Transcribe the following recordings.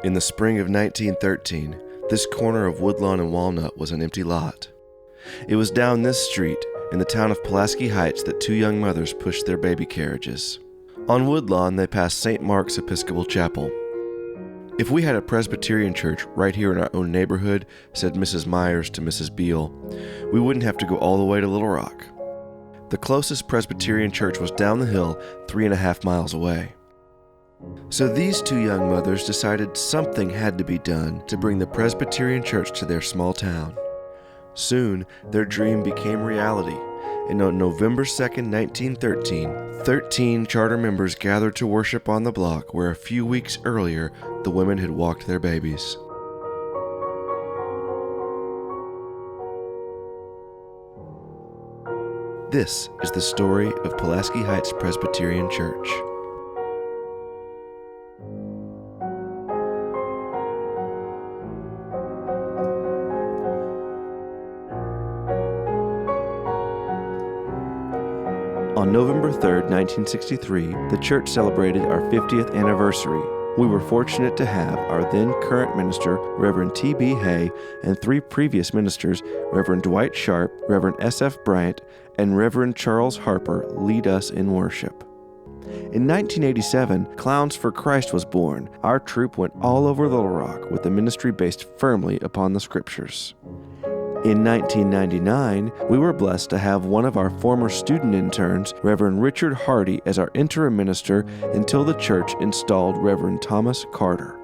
In the spring of 1913, this corner of Woodlawn and Walnut was an empty lot. It was down this street, in the town of Pulaski Heights, that two young mothers pushed their baby carriages. On Woodlawn, they passed St. Mark's Episcopal Chapel. "If we had a Presbyterian church right here in our own neighborhood," said Mrs. Myers to Mrs. Beale, "we wouldn't have to go all the way to Little Rock." The closest Presbyterian church was down the hill 3.5 miles away. So these two young mothers decided something had to be done to bring the Presbyterian church to their small town. Soon, their dream became reality, and on November 2nd, 1913, 13 charter members gathered to worship on the block where a few weeks earlier the women had walked their babies. This is the story of Pulaski Heights Presbyterian Church. On November 3rd, 1963, the church celebrated our 50th anniversary. We were fortunate to have our then current minister, Reverend T.B. Hay, and 3 previous ministers, Reverend Dwight Sharp, Reverend S.F. Bryant, and Reverend Charles Harper, lead us in worship. In 1987, Clowns for Christ was born. Our troop went all over Little Rock with the ministry based firmly upon the Scriptures. In 1999, we were blessed to have one of our former student interns, Reverend Richard Hardy, as our interim minister until the church installed Reverend Thomas Carter.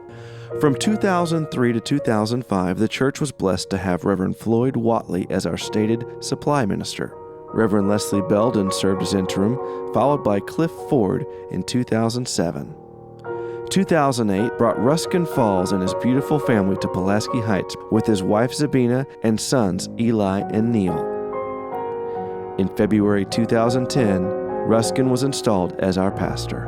From 2003 to 2005, the church was blessed to have Reverend Floyd Watley as our stated supply minister. Reverend Leslie Belden served as interim, followed by Cliff Ford in 2007. 2008 brought Ruskin Falls and his beautiful family to Pulaski Heights with his wife Zabina and sons Eli and Neil. In February 2010, Ruskin was installed as our pastor.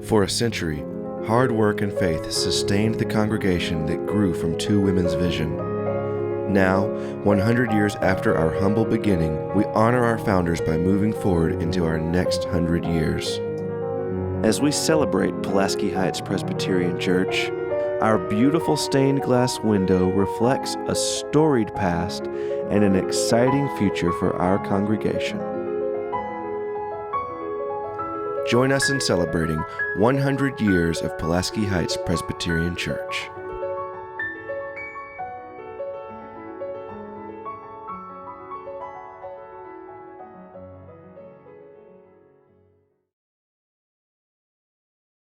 For a century, hard work and faith sustained the congregation that grew from 2 women's vision. Now, 100 years after our humble beginning, we honor our founders by moving forward into our next 100 years. As we celebrate Pulaski Heights Presbyterian Church, our beautiful stained glass window reflects a storied past and an exciting future for our congregation. Join us in celebrating 100 years of Pulaski Heights Presbyterian Church.